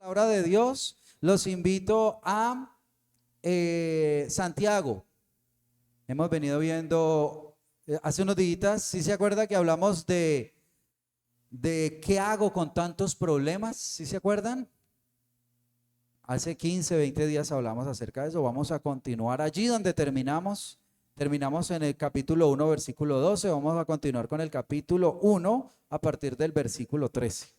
Palabra de Dios, los invito a Santiago. Hemos venido viendo hace unos días, ¿sí se acuerda que hablamos de qué hago con tantos problemas? ¿Sí se acuerdan? Hace 15, 20 días hablamos acerca de eso. Vamos a continuar allí donde terminamos. Terminamos en el capítulo 1, versículo 12. Vamos a continuar con el capítulo 1 a partir del versículo 13.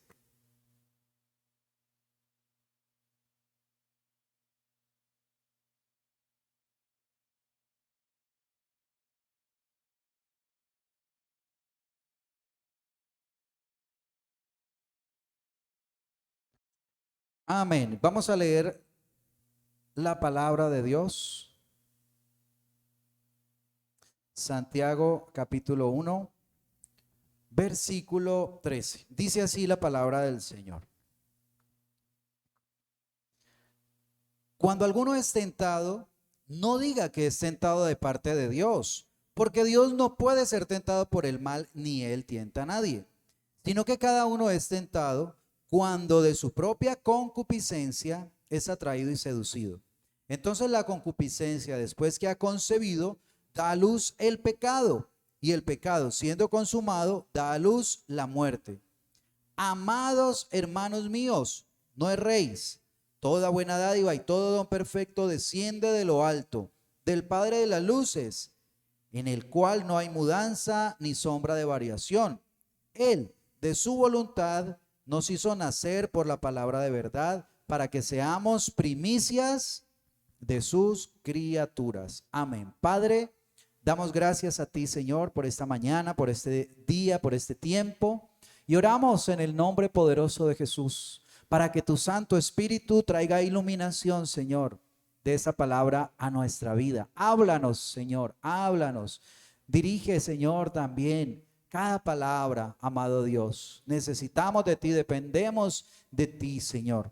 Amén. Vamos a leer la palabra de Dios. Santiago capítulo 1, versículo 13. Dice así la palabra del Señor. Cuando alguno es tentado, no diga que es tentado de parte de Dios, porque Dios no puede ser tentado por el mal, ni él tienta a nadie, sino que cada uno es tentado cuando de su propia concupiscencia es atraído y seducido. Entonces la concupiscencia, después que ha concebido, da a luz el pecado, y el pecado, siendo consumado, da a luz la muerte. Amados hermanos míos, no erréis. Toda buena dádiva y todo don perfecto desciende de lo alto, del Padre de las luces, en el cual no hay mudanza ni sombra de variación. Él, de su voluntad, nos hizo nacer por la palabra de verdad, para que seamos primicias de sus criaturas. Amén. Padre, damos gracias a ti, Señor, por esta mañana, por este día, por este tiempo, y oramos en el nombre poderoso de Jesús, para que tu Santo Espíritu traiga iluminación, Señor, de esa palabra a nuestra vida. Háblanos, Señor, háblanos. Dirige, Señor, también cada palabra, amado Dios. Necesitamos de ti, dependemos de ti, Señor.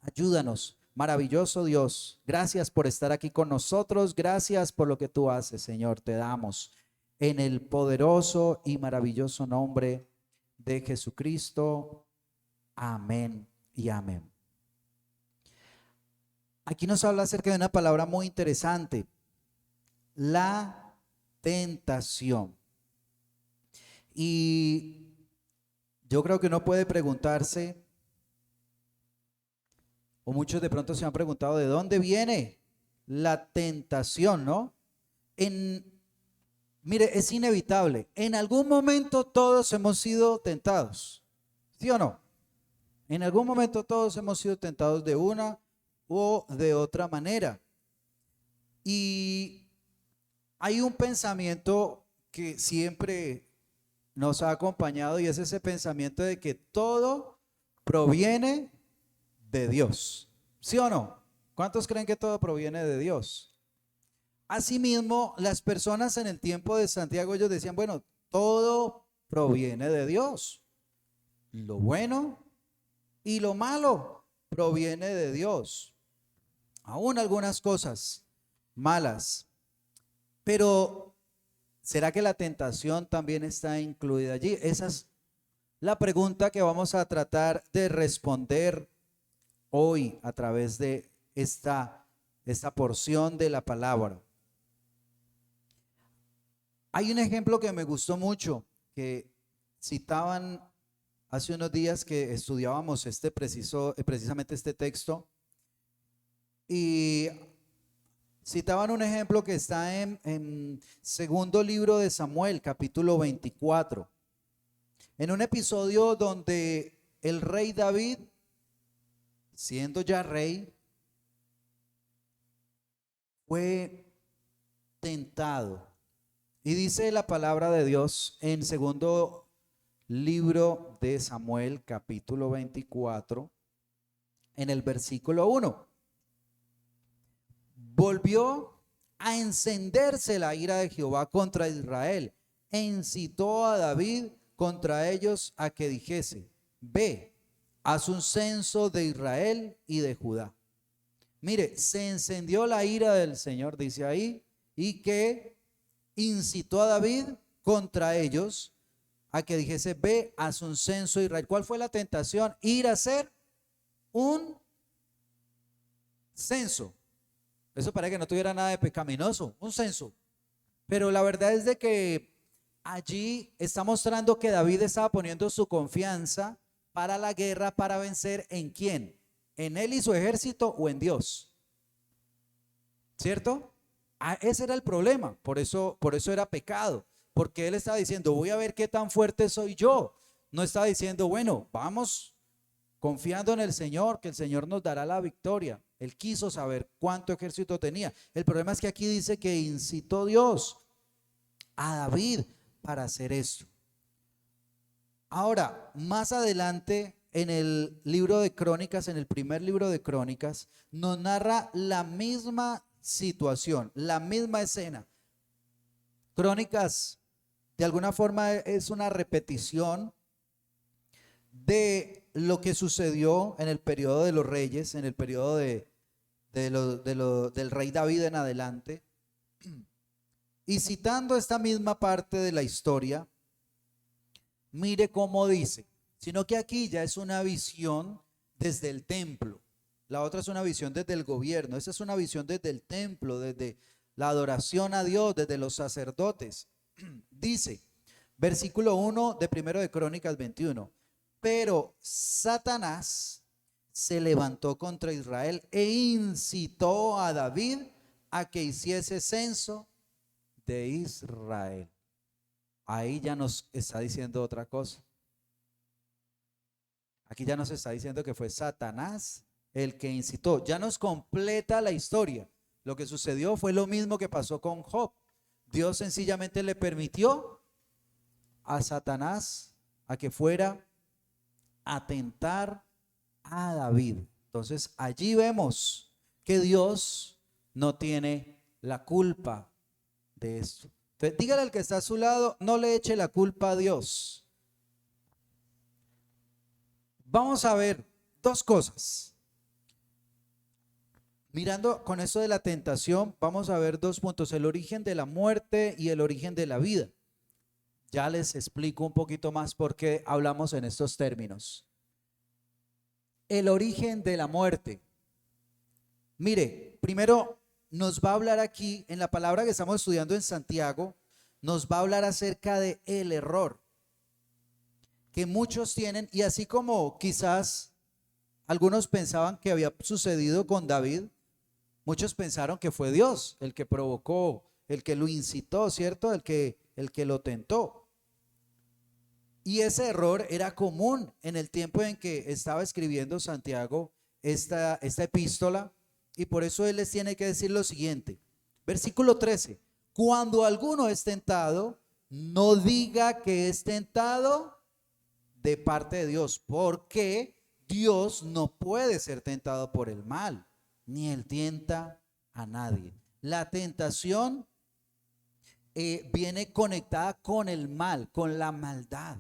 Ayúdanos, maravilloso Dios. Gracias por estar aquí con nosotros. Gracias por lo que tú haces, Señor. Te damos en el poderoso y maravilloso nombre de Jesucristo. Amén y amén. Aquí nos habla acerca de una palabra muy interesante, la tentación. Y yo creo que uno puede preguntarse, o muchos de pronto se han preguntado, ¿de dónde viene la tentación, no? Mire, es inevitable. En algún momento todos hemos sido tentados, ¿sí o no? En algún momento todos hemos sido tentados de una o de otra manera. Y hay un pensamiento que siempre nos ha acompañado, y es ese pensamiento de que todo proviene de Dios. ¿Sí o no? ¿Cuántos creen que todo proviene de Dios? Asimismo, las personas en el tiempo de Santiago, ellos decían, bueno, todo proviene de Dios. Lo bueno y lo malo proviene de Dios. Aún algunas cosas malas. Pero, ¿será que la tentación también está incluida allí? Esa es la pregunta que vamos a tratar de responder hoy a través de esta porción de la palabra. Hay un ejemplo que me gustó mucho, que citaban hace unos días que estudiábamos precisamente este texto, y citaban un ejemplo que está en segundo libro de Samuel, capítulo 24, en un episodio donde el rey David, siendo ya rey, fue tentado. Y dice la palabra de Dios en segundo libro de Samuel, capítulo 24, en el versículo 1. Volvió a encenderse la ira de Jehová contra Israel e incitó a David contra ellos a que dijese: ve, haz un censo de Israel y de Judá. Mire, se encendió la ira del Señor, dice ahí, y que incitó a David contra ellos a que dijese: ve, haz un censo de Israel. ¿Cuál fue la tentación? Ir a hacer un censo. Eso parece que no tuviera nada de pecaminoso, un censo. Pero la verdad es de que allí está mostrando que David estaba poniendo su confianza para la guerra, para vencer ¿en quién? ¿En él y su ejército o en Dios? ¿Cierto? Ese era el problema, por eso era pecado, porque él estaba diciendo, voy a ver qué tan fuerte soy yo. No estaba diciendo, bueno, vamos confiando en el Señor, que el Señor nos dará la victoria. Él quiso saber cuánto ejército tenía. El problema es que aquí dice que incitó Dios a David para hacer esto. Ahora, más adelante en el libro de Crónicas, en el primer libro de Crónicas, nos narra la misma situación, la misma escena. Crónicas, de alguna forma, es una repetición de lo que sucedió en el periodo de los reyes, en el periodo del rey David en adelante. Y citando esta misma parte de la historia, mire cómo dice, sino que aquí ya es una visión desde el templo. La otra es una visión desde el gobierno. Esa es una visión desde el templo, desde la adoración a Dios, desde los sacerdotes. Dice, versículo 1 de primero de Crónicas 21. Pero Satanás se levantó contra Israel e incitó a David a que hiciese censo de Israel. Ahí ya nos está diciendo otra cosa. Aquí ya nos está diciendo que fue Satanás el que incitó. Ya nos completa la historia. Lo que sucedió fue lo mismo que pasó con Job. Dios sencillamente le permitió a Satanás a que fuera a tentar a David. Entonces allí vemos que Dios no tiene la culpa de esto. Entonces dígale al que está a su lado, no le eche la culpa a Dios. Vamos a ver dos cosas. Mirando con esto de la tentación, vamos a ver dos puntos, el origen de la muerte y el origen de la vida. Ya les explico un poquito más por qué hablamos en estos términos. El origen de la muerte. Mire, primero nos va a hablar aquí, en la palabra que estamos estudiando en Santiago, nos va a hablar acerca de el error que muchos tienen, y así como quizás algunos pensaban que había sucedido con David, muchos pensaron que fue Dios el que provocó, el que lo incitó, ¿cierto? El que lo tentó. Y ese error era común en el tiempo en que estaba escribiendo Santiago esta epístola, y por eso él les tiene que decir lo siguiente. Versículo 13. Cuando alguno es tentado, no diga que es tentado de parte de Dios, porque Dios no puede ser tentado por el mal, ni él tienta a nadie. La tentación viene conectada con el mal, con la maldad.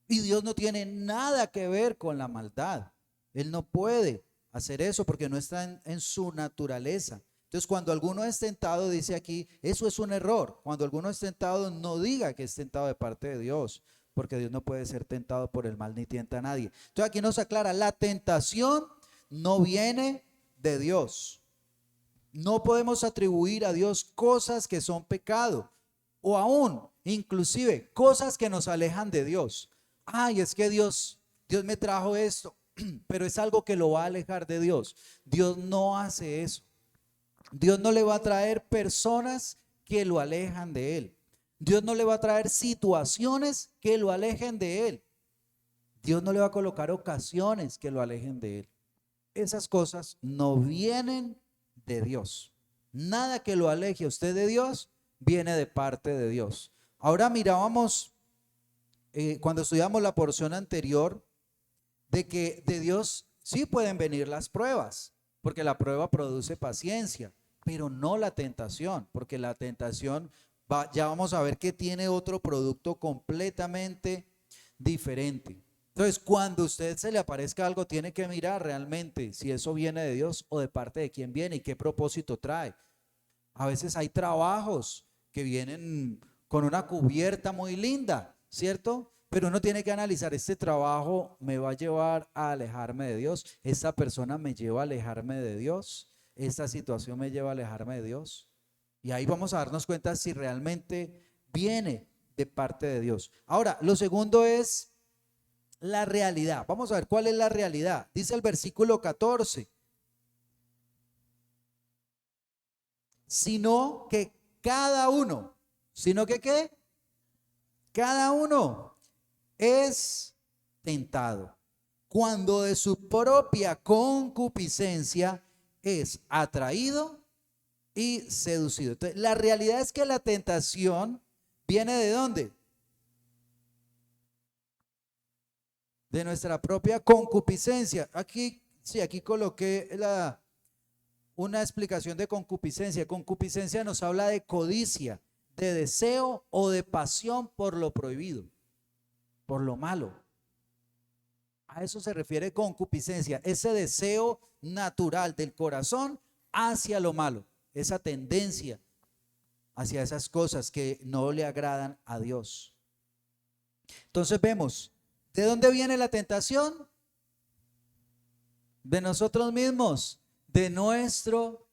Y Dios no tiene nada que ver con la maldad. Él no puede hacer eso porque no está en su naturaleza. Entonces, cuando alguno es tentado, dice aquí, eso es un error. Cuando alguno es tentado, no diga que es tentado de parte de Dios, porque Dios no puede ser tentado por el mal ni tienta a nadie. Entonces, aquí nos aclara, la tentación no viene de Dios. No podemos atribuir a Dios cosas que son pecado, o aún, inclusive, cosas que nos alejan de Dios. Ay, es que Dios me trajo esto, pero es algo que lo va a alejar de Dios. Dios no hace eso. Dios no le va a traer personas que lo alejan de Él. Dios no le va a traer situaciones que lo alejen de Él. Dios no le va a colocar ocasiones que lo alejen de Él. Esas cosas no vienen de Dios. Nada que lo aleje a usted de Dios viene de parte de Dios. Ahora mirábamos, cuando estudiamos la porción anterior, de que de Dios sí pueden venir las pruebas, porque la prueba produce paciencia, pero no la tentación, porque la tentación ya vamos a ver que tiene otro producto completamente diferente. Entonces, cuando a usted se le aparezca algo, tiene que mirar realmente si eso viene de Dios o de parte de quién viene y qué propósito trae. A veces hay trabajos que vienen con una cubierta muy linda, ¿cierto? Pero uno tiene que analizar, este trabajo me va a llevar a alejarme de Dios, esta persona me lleva a alejarme de Dios, esta situación me lleva a alejarme de Dios. Y ahí vamos a darnos cuenta si realmente viene de parte de Dios. Ahora, lo segundo es la realidad. Vamos a ver cuál es la realidad. Dice el versículo 14. Sino que cada uno, sino que ¿qué? Cada uno es tentado cuando de su propia concupiscencia es atraído y seducido. Entonces, la realidad es que la tentación viene ¿de dónde? De nuestra propia concupiscencia. Aquí, sí, aquí coloqué una explicación de concupiscencia. Concupiscencia nos habla de codicia, de deseo o de pasión por lo prohibido, por lo malo. A eso se refiere concupiscencia, ese deseo natural del corazón hacia lo malo, esa tendencia hacia esas cosas que no le agradan a Dios. Entonces vemos, ¿de dónde viene la tentación? De nosotros mismos, de nuestro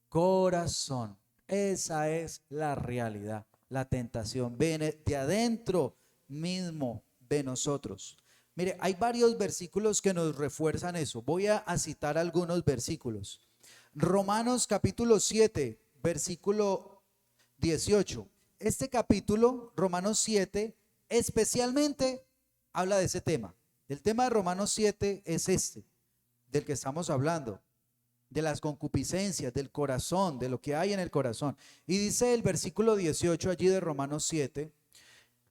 corazón. Esa es la realidad. La tentación viene de adentro mismo de nosotros. Mire, hay varios versículos que nos refuerzan eso. Voy a citar algunos versículos. Romanos capítulo 7, versículo 18. Este capítulo, Romanos 7, especialmente habla de ese tema. El tema de Romanos 7 es este, del que estamos hablando, de las concupiscencias, del corazón, de lo que hay en el corazón. Y dice el versículo 18 allí de Romanos 7,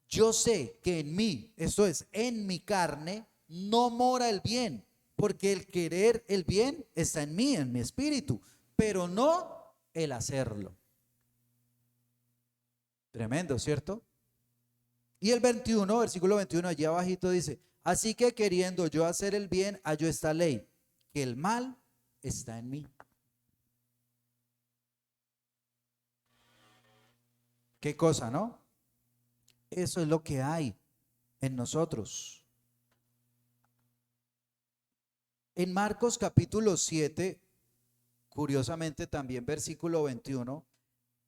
yo sé que en mí, esto es, en mi carne, no mora el bien, porque el querer el bien está en mí, en mi espíritu, pero no el hacerlo. Tremendo, ¿cierto? Y el 21, versículo 21, allí abajito dice, así que queriendo yo hacer el bien, hallo esta ley, que el mal está en mí. ¿Qué cosa, no? Eso es lo que hay en nosotros. En Marcos capítulo 7, curiosamente también versículo 21,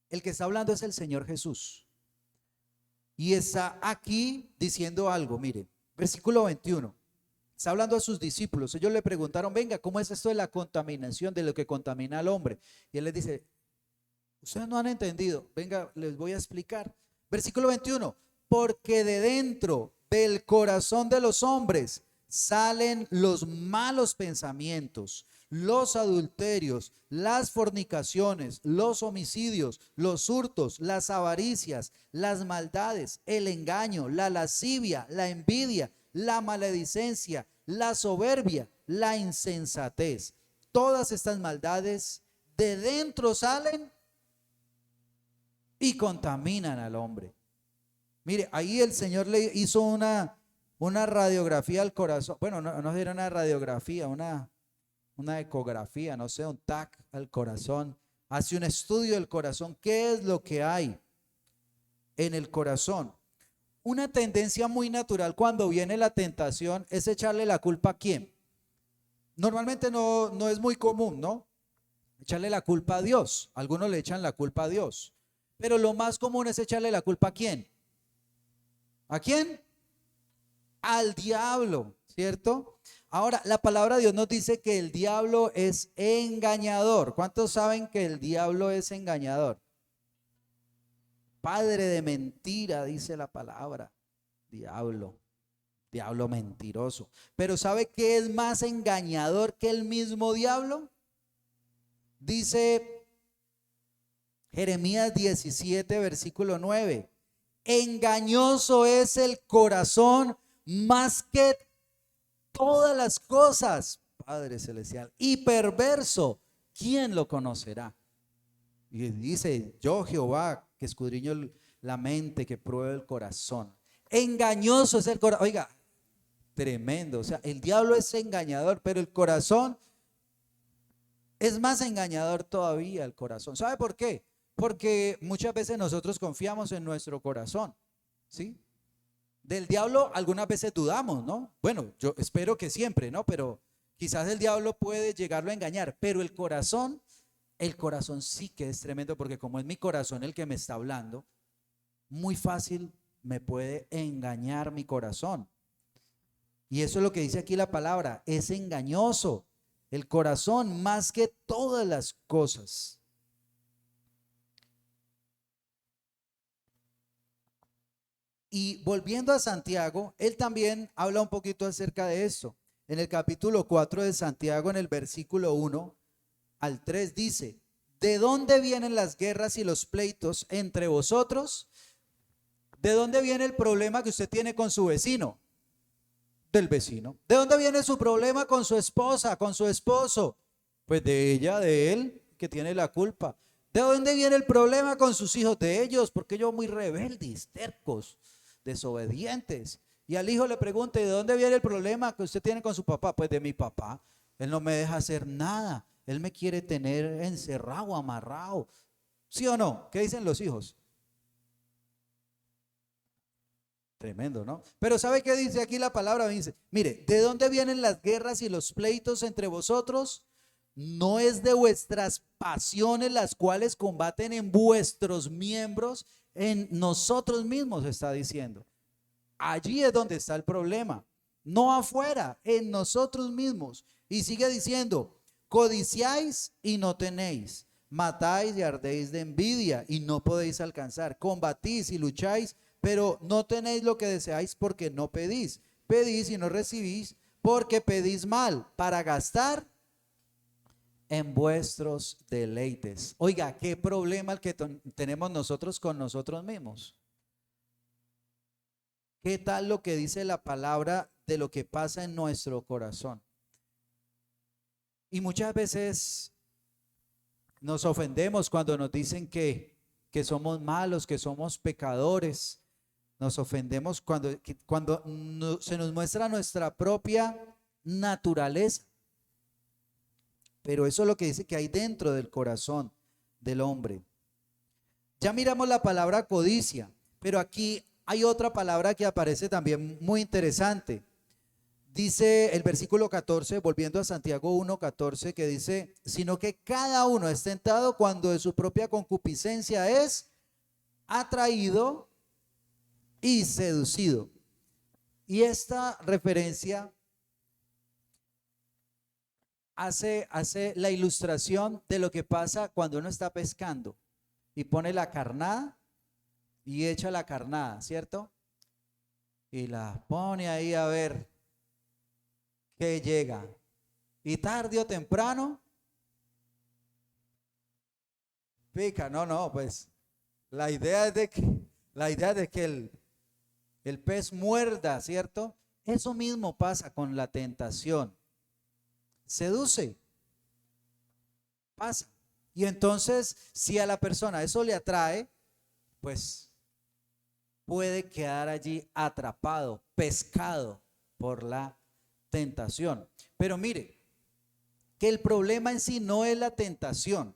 el que está hablando es el Señor Jesús. Y está aquí diciendo algo, mire, versículo 21. Está hablando a sus discípulos. Ellos le preguntaron, venga, ¿cómo es esto de la contaminación, de lo que contamina al hombre? Y él les dice, ustedes no han entendido. Venga, les voy a explicar. Versículo 21. Porque de dentro del corazón de los hombres salen los malos pensamientos, los adulterios, las fornicaciones, los homicidios, los hurtos, las avaricias, las maldades, el engaño, la lascivia, la envidia, la maledicencia, la soberbia, la insensatez. Todas estas maldades de dentro salen y contaminan al hombre. Mire, ahí el Señor le hizo una radiografía al corazón. Bueno, no era una radiografía, una ecografía, no sé, un TAC al corazón. Hace un estudio del corazón. ¿Qué es lo que hay en el corazón? Una tendencia muy natural cuando viene la tentación es echarle la culpa a quién. Normalmente no es muy común, ¿no? Echarle la culpa a Dios. Algunos le echan la culpa a Dios. Pero lo más común es echarle la culpa a quién. ¿A quién? Al diablo, ¿cierto? Ahora, la palabra de Dios nos dice que el diablo es engañador. ¿Cuántos saben que el diablo es engañador? Padre de mentira, dice la palabra. Diablo mentiroso. Pero ¿sabe qué es más engañador que el mismo diablo? Dice Jeremías 17, versículo 9. Engañoso es el corazón más que todas las cosas, Padre Celestial, y perverso, ¿quién lo conocerá? Y dice, yo Jehová, que escudriño la mente, que pruebe el corazón. Engañoso es el corazón. Oiga, tremendo. O sea, el diablo es engañador, pero el corazón es más engañador todavía, el corazón. ¿Sabe por qué? Porque muchas veces nosotros confiamos en nuestro corazón, ¿sí? Del diablo algunas veces dudamos, ¿no? Bueno, yo espero que siempre, ¿no? Pero quizás el diablo puede llegarlo a engañar, pero el corazón sí que es tremendo, porque como es mi corazón el que me está hablando, muy fácil me puede engañar mi corazón. Y eso es lo que dice aquí la palabra, es engañoso el corazón más que todas las cosas. Y volviendo a Santiago, él también habla un poquito acerca de esto. En el capítulo 4 de Santiago, en el versículo 1 al 3 dice: ¿de dónde vienen las guerras y los pleitos entre vosotros? ¿De dónde viene el problema que usted tiene con su vecino? Del vecino. ¿De dónde viene su problema con su esposa, con su esposo? Pues de ella, de él, que tiene la culpa. ¿De dónde viene el problema con sus hijos? De ellos, porque ellos muy rebeldes, tercos, desobedientes. Y al hijo le pregunta: ¿de dónde viene el problema que usted tiene con su papá? Pues de mi papá. Él no me deja hacer nada. Él me quiere tener encerrado, amarrado. ¿Sí o no? ¿Qué dicen los hijos? Tremendo, ¿no? Pero ¿sabe qué dice aquí la palabra? Dice, mire, ¿de dónde vienen las guerras y los pleitos entre vosotros? ¿No es de vuestras pasiones las cuales combaten en vuestros miembros? En nosotros mismos está diciendo. Allí es donde está el problema. No afuera, en nosotros mismos. Y sigue diciendo: codiciáis y no tenéis, matáis y ardéis de envidia y no podéis alcanzar, combatís y lucháis, pero no tenéis lo que deseáis porque no pedís. Pedís y no recibís porque pedís mal, para gastar en vuestros deleites. Oiga, qué problema el que tenemos nosotros con nosotros mismos. ¿Qué tal lo que dice la palabra de lo que pasa en nuestro corazón? Y muchas veces nos ofendemos cuando nos dicen que somos malos, que somos pecadores. Nos ofendemos cuando se nos muestra nuestra propia naturaleza. Pero eso es lo que dice que hay dentro del corazón del hombre. Ya miramos la palabra codicia, pero aquí hay otra palabra que aparece también muy interesante. Dice el versículo 14, volviendo a Santiago 1:14, que dice: sino que cada uno es tentado cuando de su propia concupiscencia es atraído y seducido. Y esta referencia hace la ilustración de lo que pasa cuando uno está pescando y pone la carnada y echa la carnada, ¿cierto? Y la pone ahí a ver qué llega. Y tarde o temprano pica. No, pues la idea es de que el pez muerda, ¿cierto? Eso mismo pasa con la tentación. Seduce, pasa. Y entonces, si a la persona eso le atrae, pues puede quedar allí atrapado, pescado por la tentación. Pero mire, que el problema en sí no es la tentación,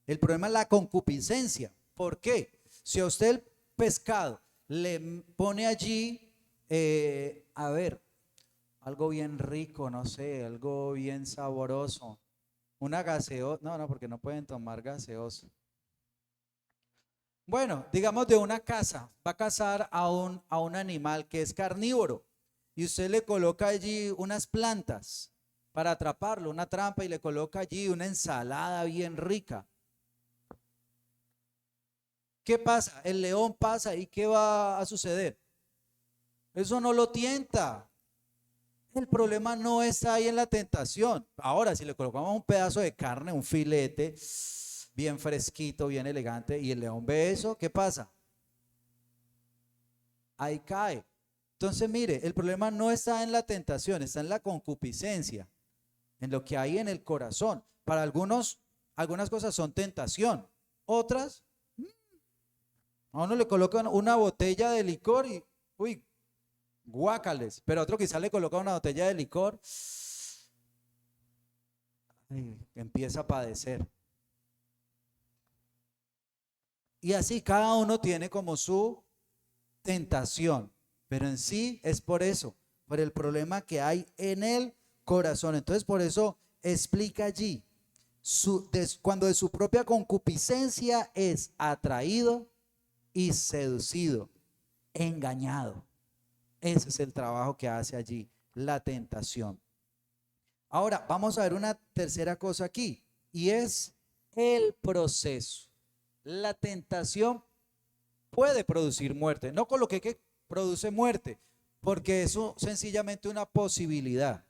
el problema es la concupiscencia. ¿Por qué? Si a usted el pescado le pone allí, a ver, algo bien rico, no sé, algo bien sabroso, una gaseosa, no, porque no pueden tomar gaseosa. Bueno, digamos de una caza, va a cazar a un animal que es carnívoro y usted le coloca allí unas plantas para atraparlo, una trampa, y le coloca allí una ensalada bien rica. ¿Qué pasa? El león pasa y ¿qué va a suceder? Eso no lo tienta. El problema no está ahí en la tentación. Ahora, si le colocamos un pedazo de carne, un filete, bien fresquito, bien elegante, y el león ve eso, ¿qué pasa? Ahí cae. Entonces, mire, el problema no está en la tentación, está en la concupiscencia, en lo que hay en el corazón. Para algunos, algunas cosas son tentación, otras, a uno le colocan una botella de licor y, uy, guácales, pero a otro quizás le coloca una botella de licor, ay, empieza a padecer. Y así cada uno tiene como su tentación. pero en sí es por eso, por el problema que hay en el corazón. Entonces por eso explica allí, cuando de su propia concupiscencia es atraído y seducido, engañado. Ese es el trabajo que hace allí la tentación. Ahora vamos a ver una tercera cosa aquí, y es el proceso. La tentación puede producir muerte. No coloqué que produce muerte, porque eso sencillamente una posibilidad.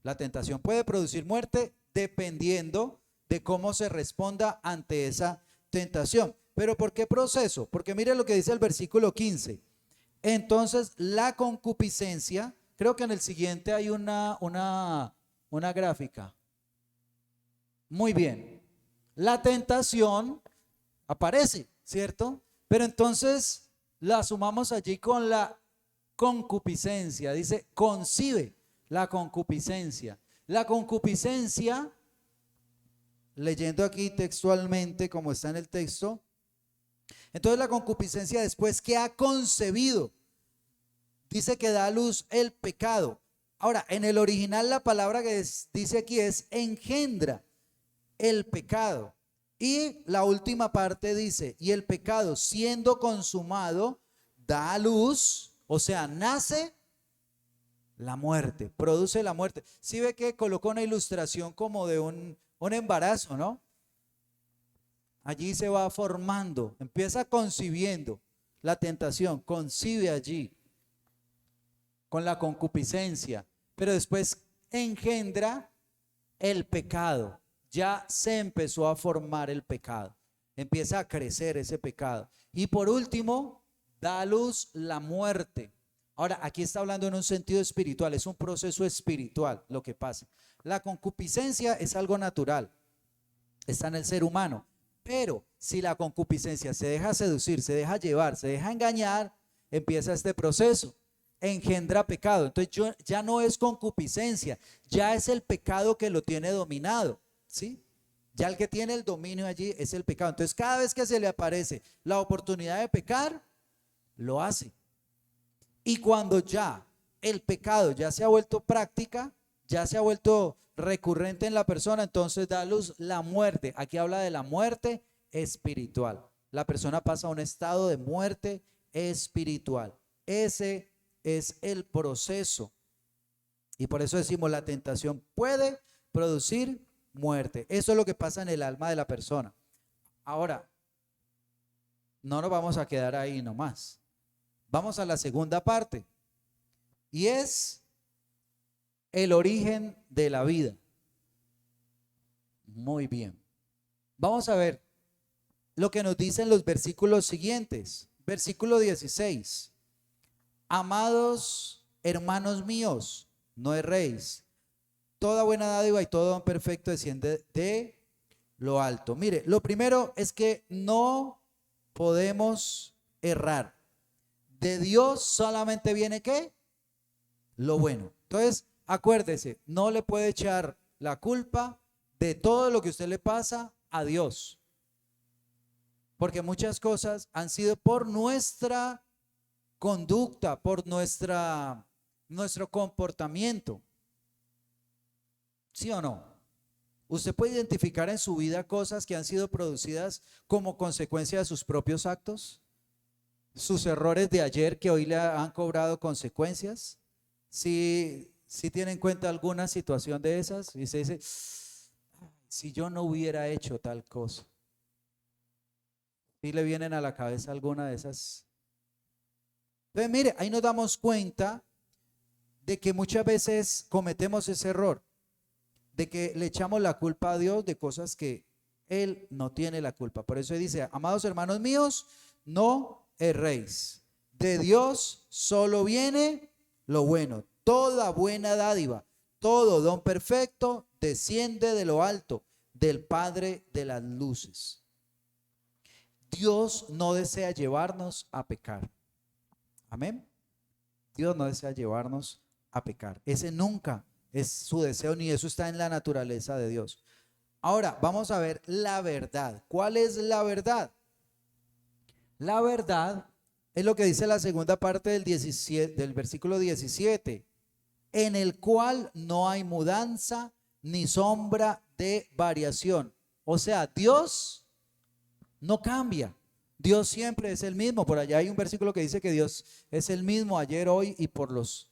La tentación puede producir muerte dependiendo de cómo se responda ante esa tentación. ¿Pero por qué proceso? Porque mire lo que dice el versículo 15. Entonces la concupiscencia, creo que en el siguiente hay una gráfica. Muy bien. La tentación aparece, ¿cierto? Pero entonces la sumamos allí con la concupiscencia. Dice, concibe la concupiscencia. La concupiscencia, leyendo aquí textualmente como está en el texto, entonces la concupiscencia después que ha concebido, dice que da a luz el pecado. Ahora, en el original la palabra que dice aquí es engendra el pecado. Y la última parte dice, y el pecado siendo consumado, da a luz, o sea, nace la muerte, produce la muerte. Sí ve que colocó una ilustración como de un embarazo, ¿no? Allí se va formando, empieza concibiendo la tentación, concibe allí con la concupiscencia, pero después engendra el pecado. Ya se empezó a formar el pecado, empieza a crecer ese pecado. Y por último, da a luz la muerte. Ahora, aquí está hablando en un sentido espiritual, es un proceso espiritual lo que pasa. La concupiscencia es algo natural, está en el ser humano, pero si la concupiscencia se deja seducir, se deja llevar, se deja engañar, empieza este proceso, engendra pecado. Entonces ya no es concupiscencia, ya es el pecado que lo tiene dominado, ¿sí? Ya el que tiene el dominio allí es el pecado. Entonces cada vez que se le aparece la oportunidad de pecar, lo hace. Y cuando ya el pecado ya se ha vuelto práctica, ya se ha vuelto recurrente en la persona, entonces da a luz la muerte. Aquí habla de la muerte espiritual. La persona pasa a un estado de muerte espiritual. Ese es el proceso. Y por eso decimos, la tentación puede producir muerte. Eso es lo que pasa en el alma de la persona. Ahora, no nos vamos a quedar ahí nomás. Vamos a la segunda parte, y es el origen de la vida. Muy bien. Vamos a ver lo que nos dicen los versículos siguientes. Versículo 16. Amados hermanos míos, no erréis. Toda buena dádiva y todo don perfecto desciende de lo alto. Mire, lo primero es que no podemos errar. De Dios solamente viene ¿qué? Lo bueno. Entonces, acuérdese, no le puede echar la culpa de todo lo que a usted le pasa a Dios. Porque muchas cosas han sido por nuestra conducta, por nuestro comportamiento. ¿Sí o no? Usted puede identificar en su vida cosas que han sido producidas como consecuencia de sus propios actos. Sus errores de ayer que hoy le han cobrado consecuencias. Si tiene en cuenta alguna situación de esas y se dice, si yo no hubiera hecho tal cosa. Si le vienen a la cabeza alguna de esas. Entonces, mire, ahí nos damos cuenta de que muchas veces cometemos ese error, de que le echamos la culpa a Dios de cosas que Él no tiene la culpa. Por eso dice, amados hermanos míos, no erréis. De Dios solo viene lo bueno. Toda buena dádiva, todo don perfecto desciende de lo alto, del Padre de las luces. Dios no desea llevarnos a pecar. Amén. Dios no desea llevarnos a pecar. Ese nunca es su deseo, ni eso está en la naturaleza de Dios. Ahora vamos a ver la verdad. ¿Cuál es la verdad? La verdad Es lo que dice la segunda parte del 17, del versículo 17, en el cual no hay mudanza ni sombra de variación. O sea, Dios no cambia. Dios siempre es el mismo. Por allá hay un versículo que dice que Dios es el mismo ayer, hoy y por los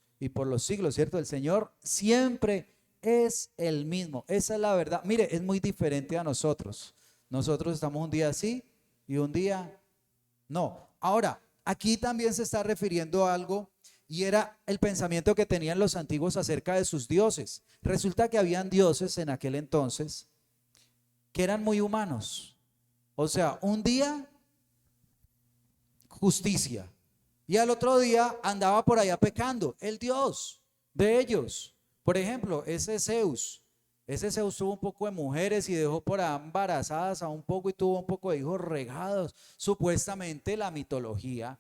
siglos, ¿cierto? El Señor siempre es el mismo. Esa es la verdad. Mire, es muy diferente a nosotros. Nosotros estamos un día así y un día no. Ahora, aquí también se está refiriendo a algo y era el pensamiento que tenían los antiguos acerca de sus dioses. Resulta que habían dioses en aquel entonces que eran muy humanos. O sea, un día justicia y al otro día andaba por allá pecando, el dios de ellos. Por ejemplo, ese Zeus tuvo un poco de mujeres y dejó por ahí embarazadas a un poco y tuvo un poco de hijos regados, supuestamente la mitología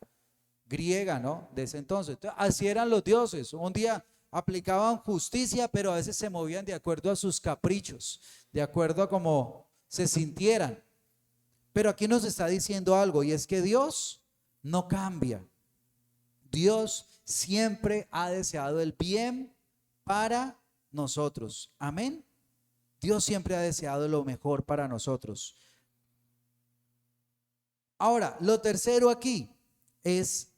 griega, ¿no? De ese entonces. Entonces, así eran los dioses. Un día aplicaban justicia, pero a veces se movían de acuerdo a sus caprichos, de acuerdo a cómo se sintieran. Pero aquí nos está diciendo algo y es que Dios no cambia. Dios siempre ha deseado el bien para nosotros. Amén. Dios siempre ha deseado lo mejor para nosotros. Ahora, lo tercero aquí es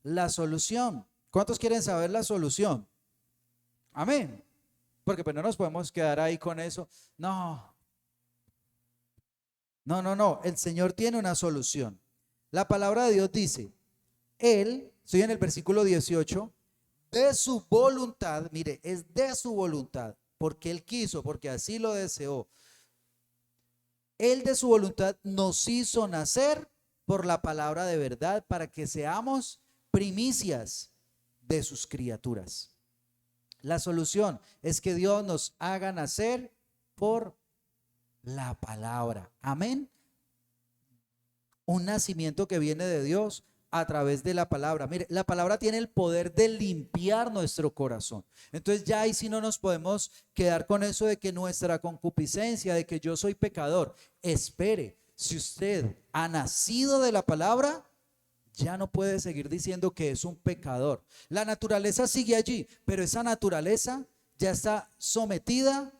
la solución. ¿Cuántos quieren saber la solución? Amén. Porque pues no nos podemos quedar ahí con eso. No. El Señor tiene una solución. La palabra de Dios dice, Él, estoy en el versículo 18, de su voluntad, mire, es de su voluntad, porque Él quiso, porque así lo deseó. Él de su voluntad nos hizo nacer por la palabra de verdad para que seamos primicias de sus criaturas. La solución es que Dios nos haga nacer por la palabra. Amén. Un nacimiento que viene de Dios a través de la palabra. Mire, la palabra tiene el poder de limpiar nuestro corazón. Entonces ya ahí sí no nos podemos quedar con eso de que nuestra concupiscencia, de que yo soy pecador. Espere, si usted ha nacido de la palabra, ya no puede seguir diciendo que es un pecador. La naturaleza sigue allí, pero esa naturaleza ya está sometida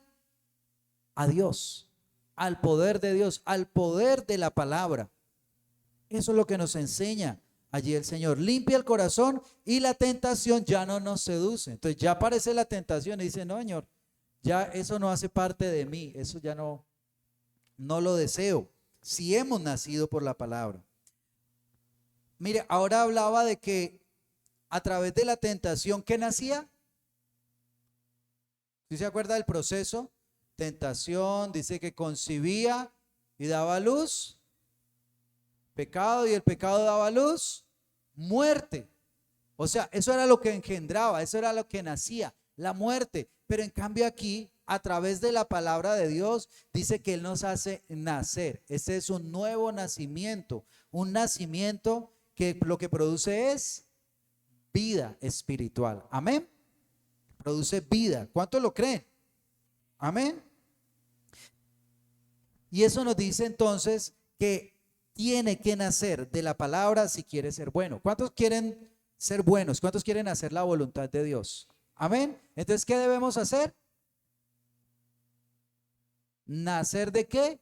a Dios, al poder de Dios, al poder de la palabra. Eso es lo que nos enseña allí el Señor. Limpia el corazón y la tentación ya no nos seduce. Entonces ya aparece la tentación y dice, no, Señor, ya eso no hace parte de mí, eso ya no lo deseo. Si hemos nacido por la palabra. Mire, ahora hablaba de que a través de la tentación, ¿qué nacía? ¿Sí se acuerda del proceso? Tentación, dice que concibía y daba luz. Pecado, y el pecado daba luz, muerte. O sea, eso era lo que engendraba, eso era lo que nacía, la muerte. Pero en cambio aquí, a través de la palabra de Dios, dice que Él nos hace nacer. Este es un nuevo nacimiento, un nacimiento que lo que produce es vida espiritual. Amén. Produce vida. ¿Cuántos lo creen? Amén. Y eso nos dice entonces que tiene que nacer de la palabra si quiere ser bueno. ¿Cuántos quieren ser buenos? ¿Cuántos quieren hacer la voluntad de Dios? Amén. Entonces, ¿qué debemos hacer? ¿Nacer de qué?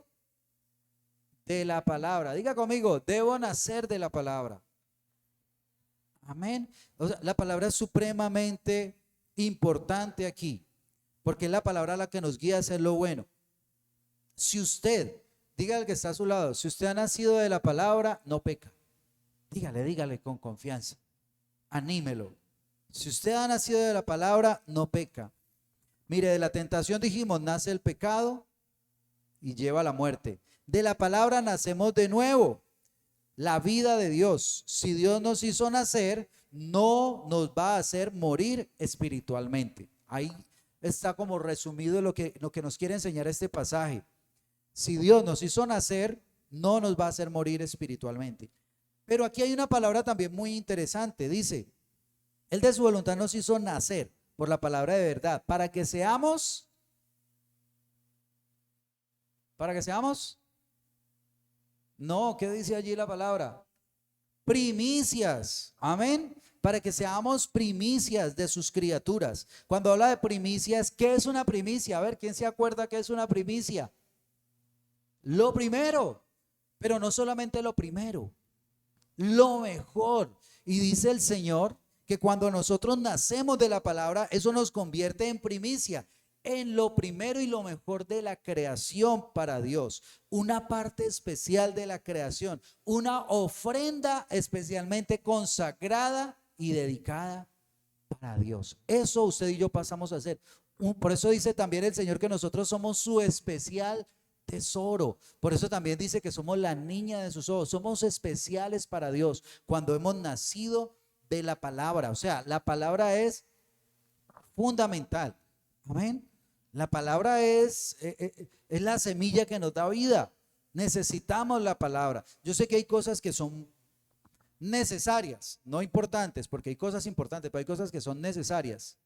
De la palabra. Diga conmigo, debo nacer de la palabra. Amén. O sea, la palabra es supremamente importante aquí, porque es la palabra la que nos guía a hacer lo bueno. Si usted, diga al que está a su lado, si usted ha nacido de la palabra, no peca. Dígale con confianza. Anímelo. Si usted ha nacido de la palabra, no peca. Mire, de la tentación dijimos, nace el pecado y lleva a la muerte. De la palabra nacemos de nuevo, la vida de Dios. Si Dios nos hizo nacer, no nos va a hacer morir espiritualmente. Ahí está como resumido lo que nos quiere enseñar este pasaje. Si Dios nos hizo nacer, no nos va a hacer morir espiritualmente. Pero aquí hay una palabra también muy interesante. Dice, Él de su voluntad nos hizo nacer por la palabra de verdad, para que seamos, no, ¿qué dice allí la palabra? primicias. Amén. Para que seamos primicias de sus criaturas. Cuando habla de primicias, ¿qué es una primicia? A ver, ¿quién se acuerda qué es una primicia? Lo primero, pero no solamente lo primero, lo mejor. Y dice el Señor que cuando nosotros nacemos de la palabra, eso nos convierte en primicia, en lo primero y lo mejor de la creación para Dios, una parte especial de la creación, una ofrenda especialmente consagrada y dedicada para Dios. Eso usted y yo pasamos a hacer. Por eso dice también el Señor que nosotros somos su especial tesoro. Por eso también dice que somos la niña de sus ojos. Somos especiales para Dios cuando hemos nacido de la palabra. O sea, la palabra es fundamental. Amén. La palabra es la semilla que nos da vida. Necesitamos la palabra. Yo sé que hay cosas que son necesarias, no importantes, porque hay cosas importantes, pero hay cosas que son necesarias.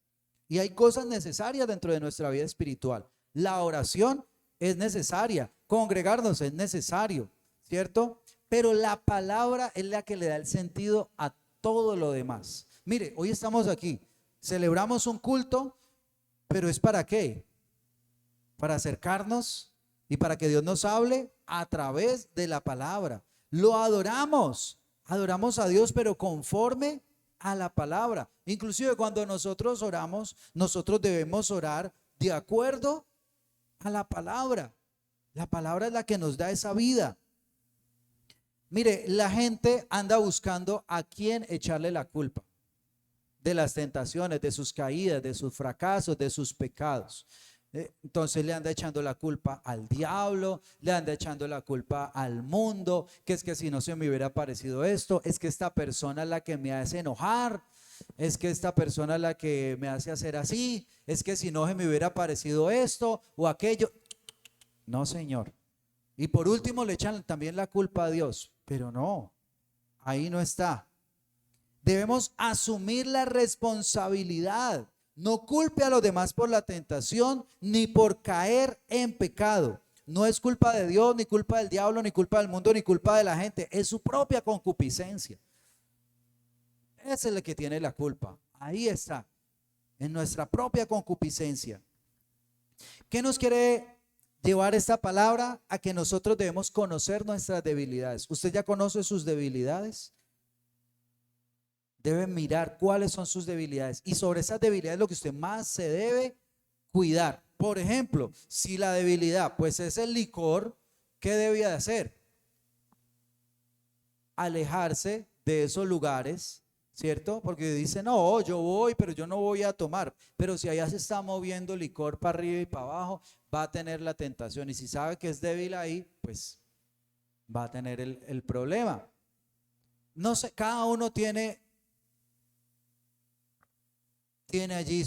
Y hay cosas necesarias dentro de nuestra vida espiritual. La oración es necesaria, congregarnos es necesario, ¿cierto? Pero la palabra es la que le da el sentido a todo lo demás. Mire, hoy estamos aquí, celebramos un culto, pero ¿es para qué? Para acercarnos y para que Dios nos hable a través de la palabra. Lo adoramos a Dios, pero conforme a la palabra. Inclusive cuando nosotros oramos, nosotros debemos orar de acuerdo a la palabra. La palabra es la que nos da esa vida. Mire, la gente anda buscando a quién echarle la culpa de las tentaciones, de sus caídas, de sus fracasos, de sus pecados. Entonces le anda echando la culpa al diablo, le anda echando la culpa al mundo, que es que si no se me hubiera parecido esto, es que esta persona es la que me hace enojar, es que esta persona es la que me hace hacer así, es que si no se me hubiera parecido esto o aquello. No, Señor. Y por último le echan también la culpa a Dios, pero no, ahí no está. Debemos asumir la responsabilidad. No culpe a los demás por la tentación ni por caer en pecado. No es culpa de Dios, ni culpa del diablo, ni culpa del mundo, ni culpa de la gente. Es su propia concupiscencia. Ese es el que tiene la culpa. Ahí está, en nuestra propia concupiscencia. ¿Qué nos quiere llevar esta palabra? A que nosotros debemos conocer nuestras debilidades. ¿Usted ya conoce sus debilidades? Debe mirar cuáles son sus debilidades y sobre esas debilidades es lo que usted más se debe cuidar. Por ejemplo, si la debilidad pues es el licor, ¿qué debía de hacer? Alejarse de esos lugares, ¿cierto? Porque dice, no, yo voy, pero yo no voy a tomar. Pero si allá se está moviendo licor para arriba y para abajo, va a tener la tentación. Y si sabe que es débil ahí, pues va a tener el problema. No sé, cada uno tiene allí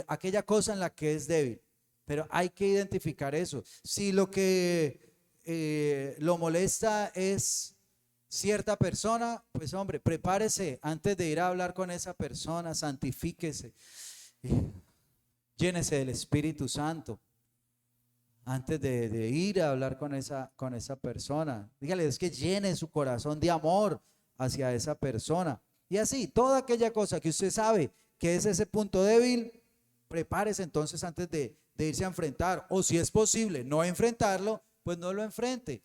aquella cosa en la que es débil, pero hay que identificar eso. Si lo que lo molesta es cierta persona, pues hombre, prepárese antes de ir a hablar con esa persona, santifíquese, llénese del Espíritu Santo antes de ir a hablar con esa persona. Dígale, es que llene su corazón de amor hacia esa persona. Y así, toda aquella cosa que usted sabe que es ese punto débil, prepárese entonces antes de irse a enfrentar. O si es posible no enfrentarlo, pues no lo enfrente.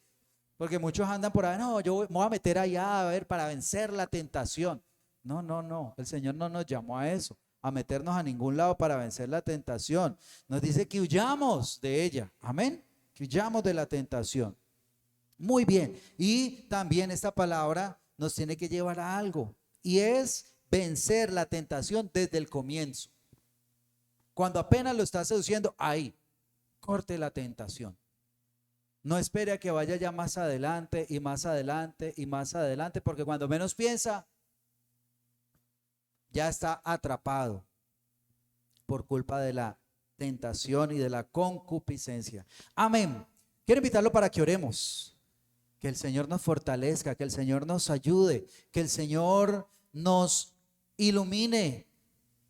Porque muchos andan por ahí, no, yo me voy a meter allá a ver para vencer la tentación. No, no, no, el Señor no nos llamó a eso, a meternos a ningún lado para vencer la tentación. Nos dice que huyamos de ella, amén, que huyamos de la tentación. Muy bien, y también esta palabra nos tiene que llevar a algo. Y es vencer la tentación desde el comienzo. Cuando apenas lo está seduciendo, ahí, corte la tentación. No espere a que vaya ya más adelante y más adelante y más adelante, porque cuando menos piensa, ya está atrapado por culpa de la tentación y de la concupiscencia. Amén. Quiero invitarlo para que oremos. Que el Señor nos fortalezca, que el Señor nos ayude, que el Señor nos ilumine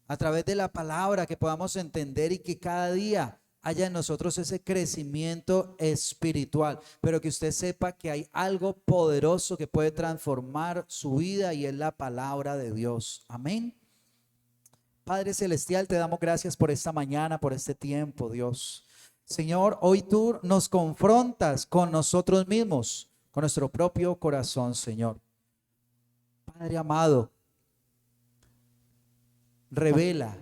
a través de la palabra, que podamos entender y que cada día haya en nosotros ese crecimiento espiritual, pero que usted sepa que hay algo poderoso que puede transformar su vida y es la palabra de Dios. Amén. Padre Celestial, te damos gracias por esta mañana, por este tiempo, Dios. Señor, hoy tú nos confrontas con nosotros mismos, con nuestro propio corazón, Señor. Padre amado, revela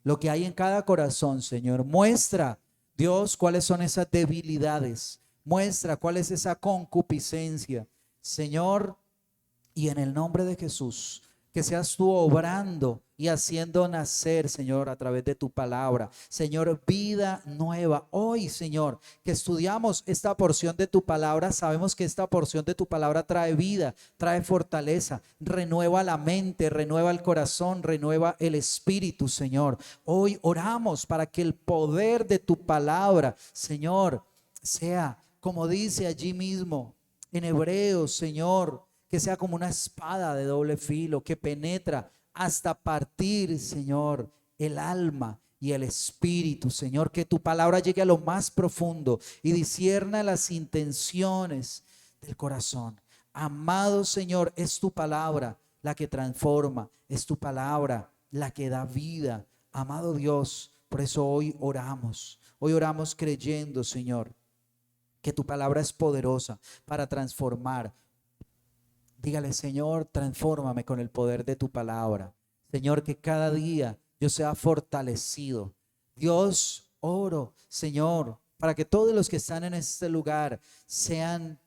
lo que hay en cada corazón, Señor. Muestra, Dios, cuáles son esas debilidades. Muestra cuál es esa concupiscencia, Señor. Y en el nombre de Jesús, que seas tú obrando y haciendo nacer, Señor, a través de tu palabra, Señor, vida nueva. Hoy, Señor, que estudiamos esta porción de tu palabra, sabemos que esta porción de tu palabra trae vida, trae fortaleza, renueva la mente, renueva el corazón, renueva el espíritu, Señor. Hoy oramos para que el poder de tu palabra, Señor, sea como dice allí mismo en Hebreos, Señor, que sea como una espada de doble filo que penetra hasta partir, Señor, el alma y el espíritu, Señor, que tu palabra llegue a lo más profundo y discierna las intenciones del corazón. Amado Señor, es tu palabra la que transforma, es tu palabra la que da vida. Amado Dios, por eso hoy oramos creyendo, Señor, que tu palabra es poderosa para transformar. Dígale, Señor, transfórmame con el poder de tu palabra. Señor, que cada día yo sea fortalecido. Dios, oro, Señor, para que todos los que están en este lugar sean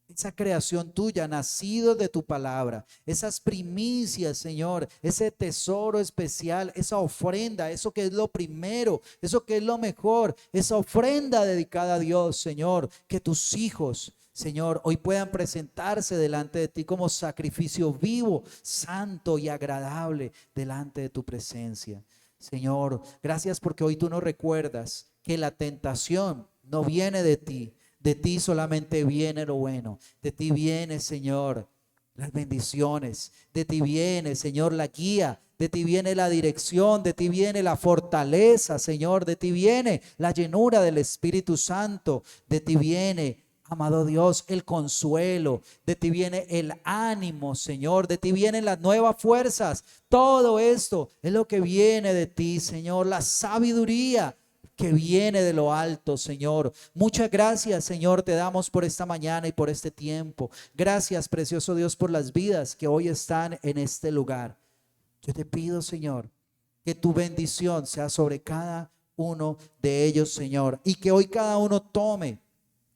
esa creación tuya, nacidos de tu palabra, esas primicias, Señor, ese tesoro especial, esa ofrenda, eso que es lo primero, eso que es lo mejor, esa ofrenda dedicada a Dios, Señor, que tus hijos, Señor, hoy puedan presentarse delante de ti como sacrificio vivo, santo y agradable delante de tu presencia. Señor, gracias porque hoy tú nos recuerdas que la tentación no viene de ti. De ti solamente viene lo bueno. De ti viene, Señor, las bendiciones. De ti viene, Señor, la guía. De ti viene la dirección. De ti viene la fortaleza, Señor. De ti viene la llenura del Espíritu Santo. De ti viene, amado Dios, el consuelo. De ti viene el ánimo, Señor. De ti vienen las nuevas fuerzas. Todo esto es lo que viene de ti, Señor. La sabiduría que viene de lo alto, Señor. Muchas gracias, Señor, te damos por esta mañana y por este tiempo. Gracias, precioso Dios, por las vidas que hoy están en este lugar. Yo te pido, Señor, que tu bendición sea sobre cada uno de ellos, Señor, y que hoy cada uno tome,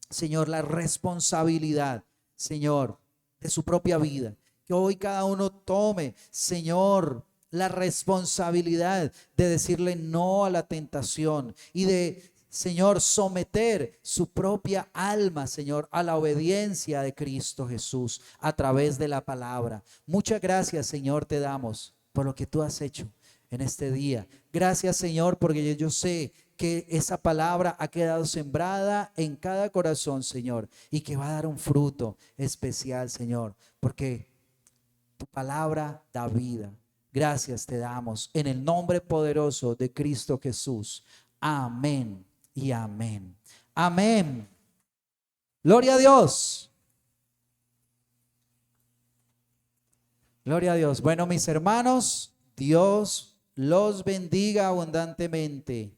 Señor, la responsabilidad, Señor, de su propia vida. Que hoy cada uno tome, Señor, la responsabilidad de decirle no a la tentación y de, Señor, someter su propia alma, Señor, a la obediencia de Cristo Jesús a través de la palabra. Muchas gracias, Señor, te damos por lo que tú has hecho en este día. Gracias, Señor, porque yo sé que esa palabra ha quedado sembrada en cada corazón, Señor, y que va a dar un fruto especial, Señor, porque tu palabra da vida. Gracias te damos en el nombre poderoso de Cristo Jesús. Amén y amén. Amén. Gloria a Dios. Gloria a Dios. Bueno, mis hermanos, Dios los bendiga abundantemente.